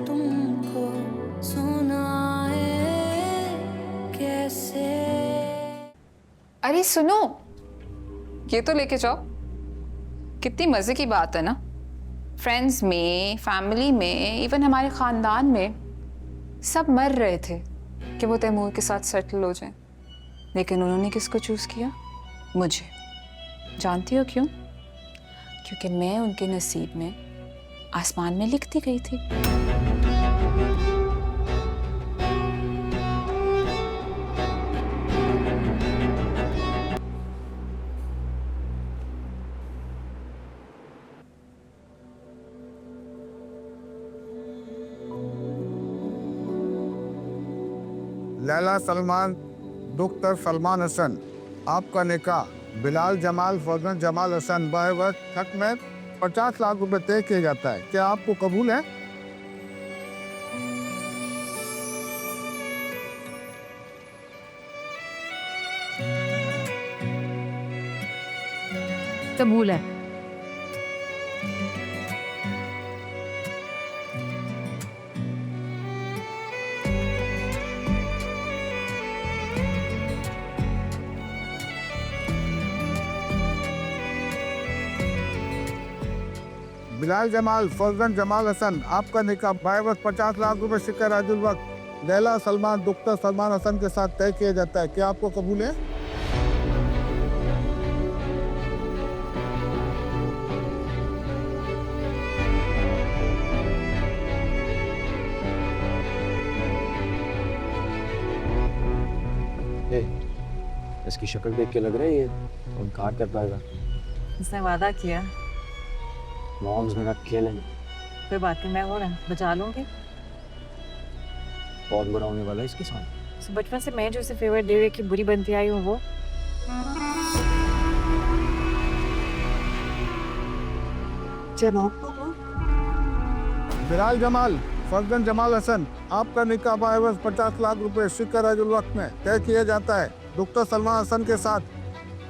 तुमको सुनाए कैसे। अरे सुनो, ये तो लेके जाओ। कितनी मजे की बात है ना। फ्रेंड्स में, फैमिली में, इवन हमारे खानदान में सब मर रहे थे कि वो तैमूर के साथ सेटल हो जाए, लेकिन उन्होंने किसको चूज किया? मुझे। जानती हो क्यों? क्योंकि मैं उनके नसीब में आसमान में लिखती गई थी। लैला सलमान डॉक्टर सलमान हसन, आपका निकाह बिलाल जमाल फौजन जमाल हसन बहवत हक में 50 लाख रुपए तय किया जाता है। क्या आपको कबूल है? कबूल है। बिलाल जमाल फौजन जमाल हसन, आपका निकाह बहवत 50 लाख रुपए सिक्का राजुल वक्त लैला सलमान डॉक्टर सलमान हसन के साथ तय किया जाता है। क्या आपको कबूल है? इसकी शक्ल देख के लग रहा है ये इनकार कर पाएगा। इसने वादा किया। मॉम्स मेरा खेलेंगे। कोई बात नहीं, मैं हूं ना, बचा लूंगी। बहुत बुरा होने वाला है इसके साथ। तो बचपन से मैं जो इसे फेवर दे रही कि बुरी बनती आई हूँ वो। बिलाल जमाल फौजन जमाल हसन, आपका निकाह बहवत 50 लाख रुपए सिक्का राजुल वक्त में तय किया जाता है डॉक्टर सलमान हसन के साथ।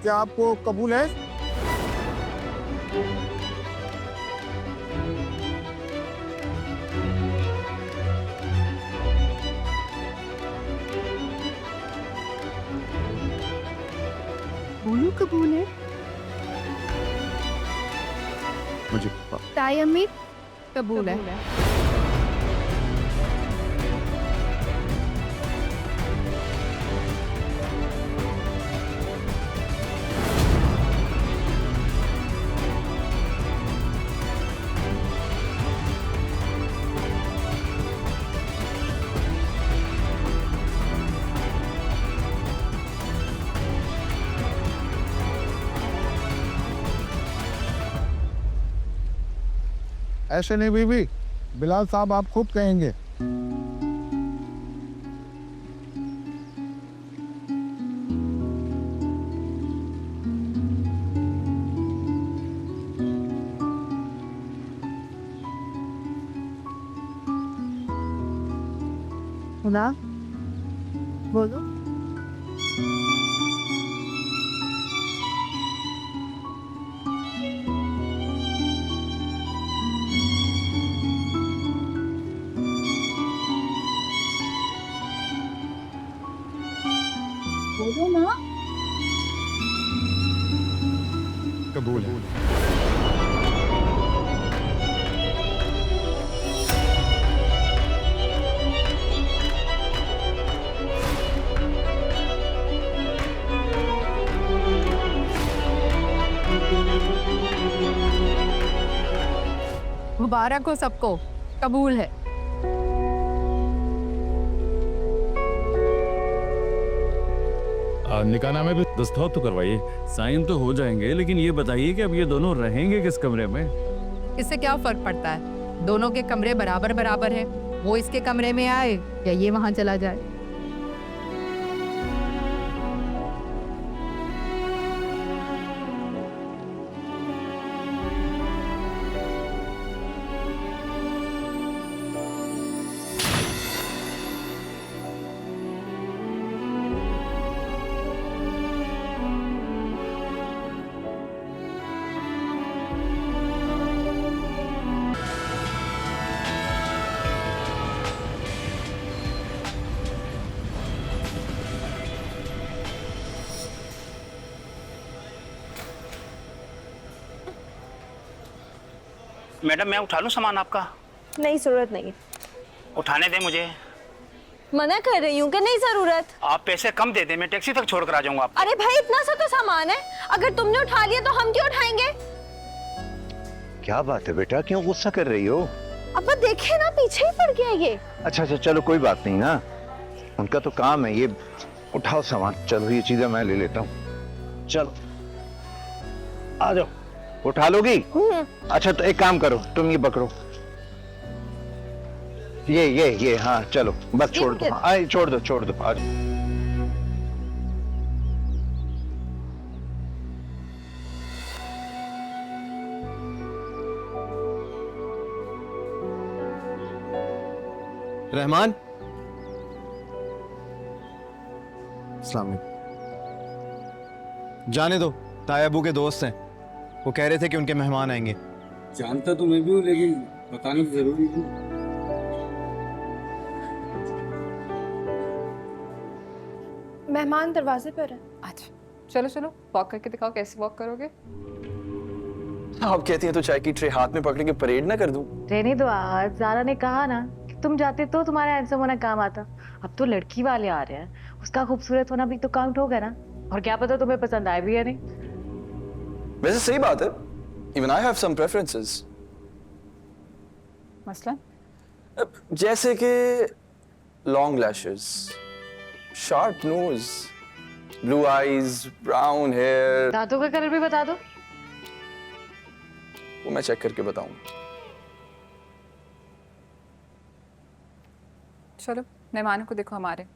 क्या आपको कबूल है? बोलो कबूल है। मुझे ताई अम्मी कबूल है। ऐसे नहीं बीबी, बिलाल साहब आप खूब कहेंगे। खुदा बोलो। बोलो ना। कबूल है। मुबारक हो सबको, कबूल है। निकाहनामे पे दस्तखत तो करवाइए। साइन तो हो जाएंगे, लेकिन ये बताइए कि अब ये दोनों रहेंगे किस कमरे में? इससे क्या फर्क पड़ता है? दोनों के कमरे बराबर बराबर हैं। वो इसके कमरे में आए या ये वहां चला जाए। मैडम मैं उठा लूँ सामान आपका? नहीं, जरूरत नहीं। उठाने दें मुझे। मना कर रही हूँ कि नहीं जरूरत। आप पैसे कम दे दें, मैं टैक्सी तक छोड़ कर आ जाऊंगा आपको। अरे भाई इतना सा तो सामान है, अगर तुमने उठा लिया तो हम क्यों उठाएंगे? क्या बात है बेटा, क्यों गुस्सा कर रही हो? अब देखिए ना, पीछे ही पड़ गया ये। अच्छा अच्छा चलो कोई बात नहीं ना, उनका तो काम है ये। उठाओ सामान, चलो ये चीजें मैं ले लेता हूँ। चलो आ जाओ। उठा लोगी? अच्छा तो एक काम करो, तुम ये पकड़ो, ये हाँ चलो बस छोड़ दो। हाँ छोड़ दो आ जाओ। रहमान, जाने दो, तायाबू के दोस्त हैं, वो कह रहे थे कि उनके मेहमान आएंगे। जानता तो मैं भी हूँ, लेकिन बताना तो जरूरी है। मेहमान दरवाजे पर है। अच्छा चलो चलो, वॉक करके दिखाओ, कैसे वॉक करोगे? आप कहती हैं तो चाय की ट्रे हाथ में पकड़ के परेड ना कर दूं? रहने दो आज, ज़ारा ने कहा ना कि तुम जाते तो तुम्हारा हैंडसम होना काम आता। अब तो लड़की वाले आ रहे हैं, उसका खूबसूरत होना भी तो काउंट होगा ना। और क्या पता तुम्हें पसंद आए भी या नहीं। वैसे सही बात है, even I have some preferences. मसलन? जैसे कि long lashes, sharp nose, blue eyes, brown hair. दांतों का कलर भी बता दो। वो मैं चेक करके बताऊंगा। चलो मेहमानों को देखो हमारे।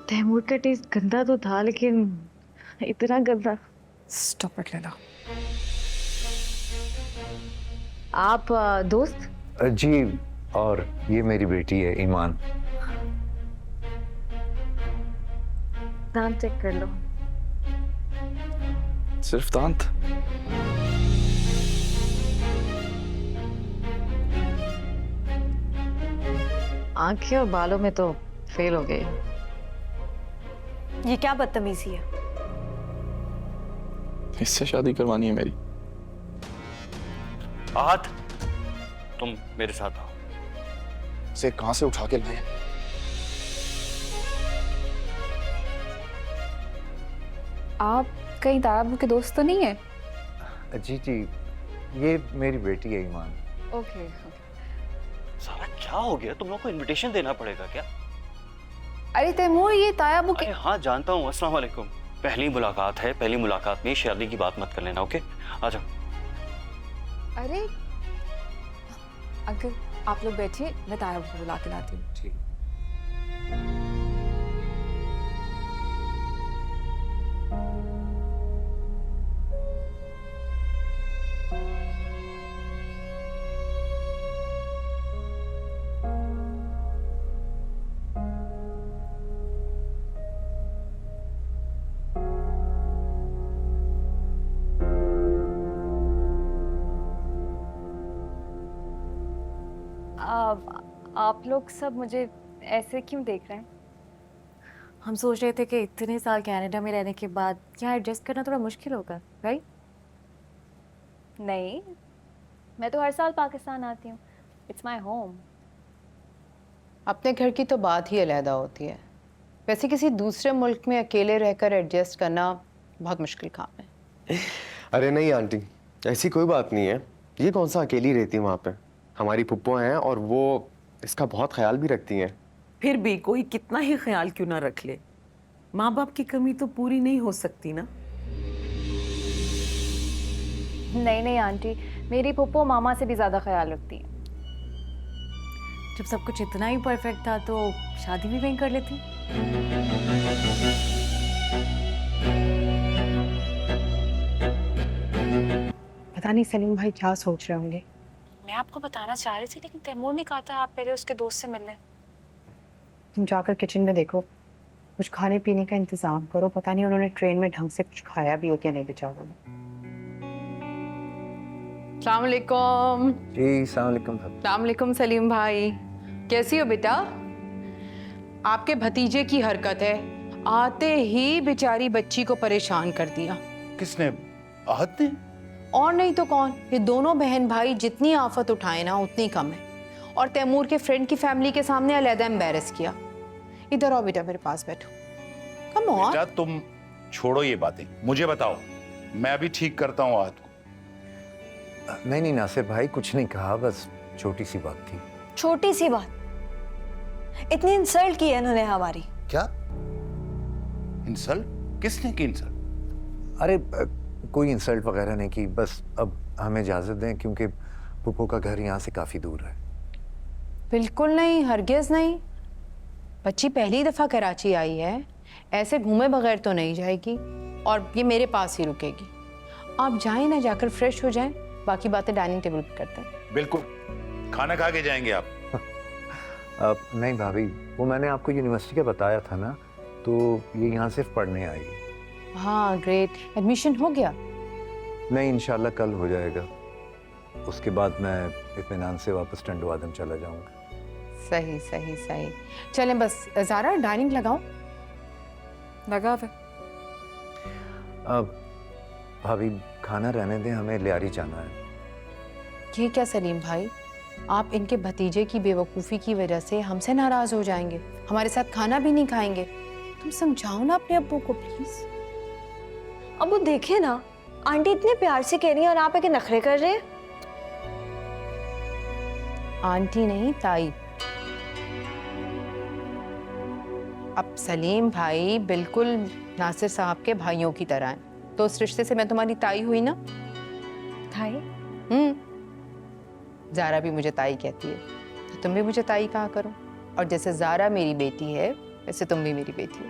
तैमूर का टेस्ट गंदा तो था, लेकिन इतना गंदा। स्टॉप इट लेला। आप दोस्त? जी, और ये मेरी बेटी है ईमान। दांत चेक कर लो। सिर्फ दांत? आंखें और बालों में तो फेल हो गए। ये क्या बदतमीजी है? इससे शादी करवानी है मेरी। आहत, तुम मेरे साथ आओ। से कहां से उठा के लाए? आप कहीं तायाबू के दोस्त तो नहीं है? जी जी, ये मेरी बेटी है ईमान। ओके। सारा क्या हो गया? तुम लोग को इनविटेशन देना पड़ेगा क्या? अरे तैमूर, ये तायाबू के। अरे हाँ जानता हूँ। अस्सलाम वालेकुम। पहली मुलाकात है, पहली मुलाकात में शादी की बात मत कर लेना, ओके? आ जाओ। अरे अगर आप लोग बैठिए, मैं तायाबू को बुला के लाती हूँ। ठीक। आप लोग सब मुझे ऐसे क्यों देख रहे हैं? हम सोच रहे थे कि इतने साल कनाडा में रहने के बाद यहाँ एडजस्ट करना थोड़ा मुश्किल होगा, राइट? नहीं, मैं तो हर साल पाकिस्तान आती हूँ। It's my home. अपने घर की तो बात ही अलहदा होती है। वैसे किसी दूसरे मुल्क में अकेले रहकर एडजस्ट करना बहुत मुश्किल काम है। अरे नहीं आंटी, ऐसी कोई बात नहीं है। ये कौन सा अकेली रहती है वहाँ पे? हमारी पुप्पो हैं और वो इसका बहुत ख्याल भी रखती हैं। फिर भी कोई कितना ही ख्याल क्यों ना रख ले, माँ बाप की कमी तो पूरी नहीं हो सकती ना। नहीं नहीं आंटी, मेरी पुप्पो मामा से भी ज़्यादा ख्याल रखती है। जब सब कुछ इतना ही परफेक्ट था तो शादी भी वहीं कर लेती। पता नहीं सलीम भाई क्या सोच रहे होंगे। मैं आपको बताना चाह रही थी, लेकिन तैमूर ने कहा था आप पहले उसके दोस्त से मिलने। तुम जाकर किचन में देखो, कुछ खाने पीने का इंतजाम करो। पता नहीं उन्होंने ट्रेन में ढंग से कुछ खाया भी हो क्या नहीं बेचारों ने। अस्सलाम वालेकुम। जी सलाम वालेकुम। अस्सलाम वालेकुम सलीम भाई, कैसी हो बेटा? आपके भतीजे की हरकत है, आते ही बेचारी बच्ची को परेशान कर दिया। किसने? आहत ने? और नहीं तो कौन, ये दोनों बहन भाई जितनी आफत उठाए ना उतनी कम है। और तैमूर के फ्रेंड की फैमिली के सामने अलहदा एम्बेरस किया। इधर आओ बेटा, मेरे पास बैठो। Come on. बेटा तुम छोड़ो ये बातें, मुझे बताओ, मैं अभी ठीक करता हूँ आहत को। नहीं नासिर भाई, कुछ नहीं कहा, बस छोटी सी बात थी। छोटी सी बात? इतनी इंसल्ट की है इन्होंने हमारी। क्या इंसल्ट? किसने की इंसल्ट? अरे कोई इंसल्ट वगैरह नहीं की, बस अब हमें इजाजत दें क्योंकि पुप्पो का घर यहाँ से काफी दूर है। बिल्कुल नहीं, हरगिज नहीं। बच्ची पहली दफा कराची आई है, ऐसे घूमे बगैर तो नहीं जाएगी, और ये मेरे पास ही रुकेगी। आप जाएं ना, जाकर फ्रेश हो जाएं, बाकी बातें डाइनिंग टेबल पे करते हैं। बिल्कुल, खाना खा के जाएंगे आप। नहीं भाभी, वो मैंने आपको यूनिवर्सिटी का बताया था ना, तो ये यहाँ सिर्फ पढ़ने आई है। हाँ ग्रेट, एडमिशन हो गया? नहीं, इंशाल्लाह कल हो जाएगा। उसके बाद मैं इत्मीनान से वापस टंडवादम चला जाऊंगा। सही सही सही। चलें बस, ज़ारा डाइनिंग लगाओ। लगा फिर। अब भाभी खाना रहने दें, हमें लियारी जाना है। ये क्या सलीम भाई, आप इनके भतीजे की बेवकूफ़ी की वजह से हमसे नाराज हो जाएंगे, हमारे साथ खाना भी नहीं खाएंगे। तुम समझाओ ना अपने अब्बू को प्लीज। अब्बू देखे ना, आंटी इतने प्यार से कह रही है और आप आके नखरे कर रहे हैं। आंटी नहीं, ताई। अब सलीम भाई बिल्कुल नासिर साहब के भाइयों की तरह हैं, तो उस रिश्ते से मैं तुम्हारी ताई हुई ना। ताई? ज़ारा भी मुझे ताई कहती है, तो तुम भी मुझे ताई कहा करो। और जैसे ज़ारा मेरी बेटी है, वैसे तुम भी मेरी बेटी हो।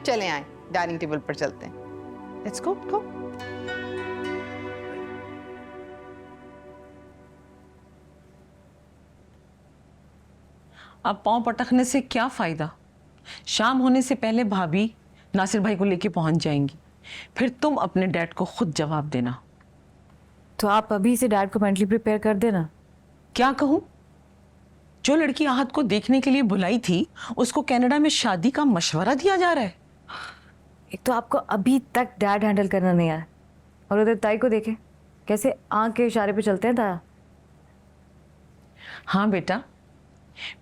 चलें आए, डाइनिंग टेबल पर चलते हैं। लेट्स गो, गो। अब पांव पटकने से क्या फायदा? शाम होने से पहले भाभी नासिर भाई को लेके पहुंच जाएंगी, फिर तुम अपने डैड को खुद जवाब देना। तो आप अभी से डैड को मेंटली प्रिपेयर कर देना। क्या कहूं? जो लड़की आहत को देखने के लिए बुलाई थी, उसको कनाडा में शादी का मशवरा दिया जा रहा है। एक तो आपको अभी तक डैड हैंडल करना नहीं आया, और उधर ताई को देखे कैसे आंख के इशारे पे चलते हैं ताया। हाँ बेटा,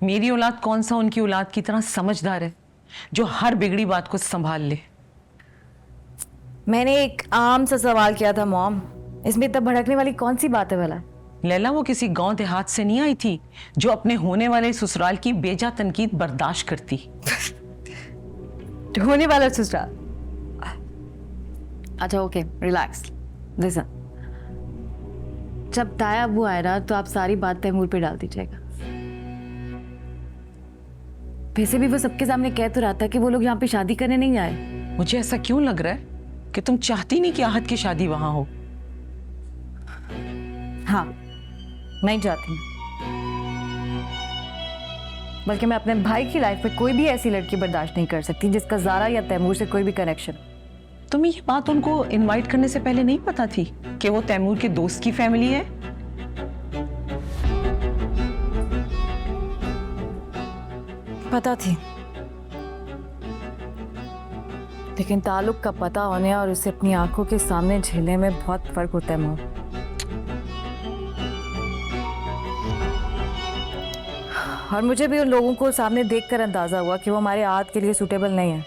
मेरी औलाद कौन सा उनकी औलाद की तरह समझदार है, जो हर बिगड़ी बात को संभाल ले। मैंने एक आम सा सवाल किया था मॉम, इसमें इतना भड़कने वाली कौन सी बात है भला? लैला वो किसी गांव देहात से नहीं आई थी जो अपने होने वाले ससुराल की बेजा तनकीद बर्दाश्त करती। होने वाला ससुराल? अच्छा ओके, रिलैक्स। लिसन, जब ताया अबू आए ना तो आप सारी बात तैमूर पे डाल दीजिएगा। वैसे भी वो सबके सामने कह तो रहा था कि वो लोग यहाँ पे शादी करने नहीं आए। मुझे ऐसा क्यों लग रहा है कि तुम चाहती नहीं कि आहत की शादी वहां हो? हाँ, नहीं चाहती, बल्कि मैं अपने भाई की लाइफ में कोई भी ऐसी लड़की बर्दाश्त नहीं कर सकती जिसका ज़ारा या तैमूर से कोई भी कनेक्शन। तुम्हें ये बात उनको इनवाइट करने से पहले नहीं पता थी कि वो तैमूर के दोस्त की फैमिली है? पता थी, लेकिन ताल्लुक का पता होने और उसे अपनी आंखों के सामने झेलने में बहुत फर्क होता है मॉम। और मुझे भी उन लोगों को सामने देखकर अंदाजा हुआ कि वो हमारे आहत के लिए सूटेबल नहीं है।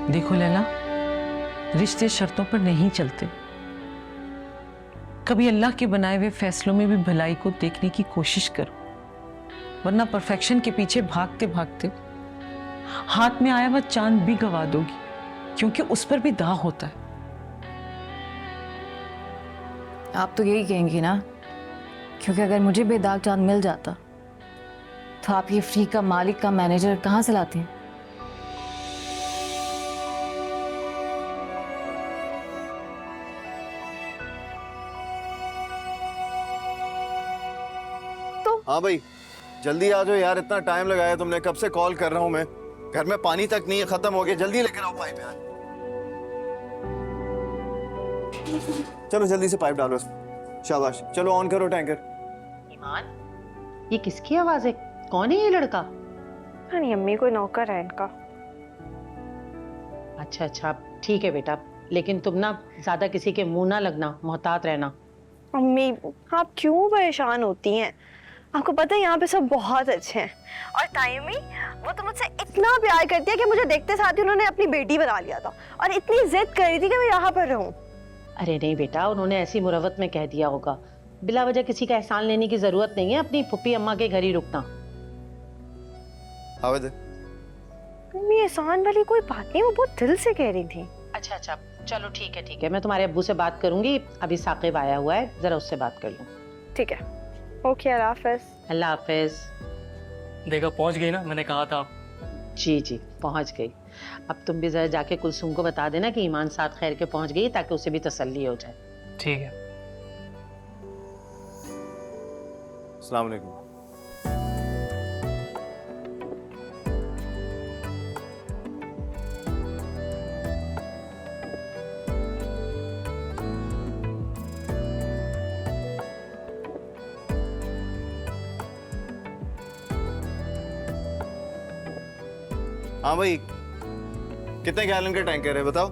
देखो लैला, रिश्ते शर्तों पर नहीं चलते। कभी अल्लाह के बनाए हुए फैसलों में भी भलाई को देखने की कोशिश करो, वरना परफेक्शन के पीछे भागते भागते हाथ में आया हुआ चांद भी गवा दोगी, क्योंकि उस पर भी दाग होता है। आप तो यही कहेंगी ना, क्योंकि अगर मुझे बेदाग चांद मिल जाता तो आप ये फ्री का मालिक का मैनेजर कहाँ से लाते हैं? हाँ भाई, जल्दी आ जाओ यार, इतना टाइम लगाया तुमने, कब से कॉल कर रहा हूँ मैं। घर में पानी तक नहीं है, खत्म हो गया, जल्दी लेकर आओ पाइप यार। चलो जल्दी से पाइप डालो। शाबाश, चलो ऑन करो टैंकर। ईमान, ये किसकी आवाज है? कौन है ये लड़का? नहीं अम्मी, कोई नौकर है इनका। अच्छा अच्छा, ठीक है बेटा, लेकिन तुम ना ज्यादा किसी के मुंह ना लगना, मोहतात रहना। अम्मी आप क्यों परेशान होती हैं? आपको पता है यहाँ पे सब बहुत अच्छे हैं। और तायमी, वो तो मुझसे इतना प्यार करती है कि मुझे देखते साथ ही उन्होंने अपनी बेटी बना लिया था और इतनी जिद कर रही थी कि मैं यहाँ पर रहूँ। अरे नहीं बेटा, उन्होंने ऐसी मुरवत में कह दिया होगा। बिला वजह किसी का एहसान लेने की जरूरत नहीं है, अपनी फुप्पी अम्मा के घर ही रुकना। मम्मी एहसान वाली कोई बात नहीं, वो बहुत दिल से कह रही थी। अच्छा अच्छा, चलो ठीक है, मैं तुम्हारे अब्बू से बात करूंगी। अभी साकिब आया हुआ है, जरा उससे बात कर लूं। ठीक है, ओके, अल्लाह हाफिज। अल्लाह हाफिज। देखो पहुंच गई ना, मैंने कहा था। जी जी पहुंच गई। अब तुम भी जरा जाके कुलसुम को बता देना कि ईमान साथ खैर के पहुंच गई, ताकि उसे भी तसल्ली हो जाए। ठीक है। अस्सलाम वालेकुम। हाँ भाई, कितने गैलन का टैंकर है बताओ?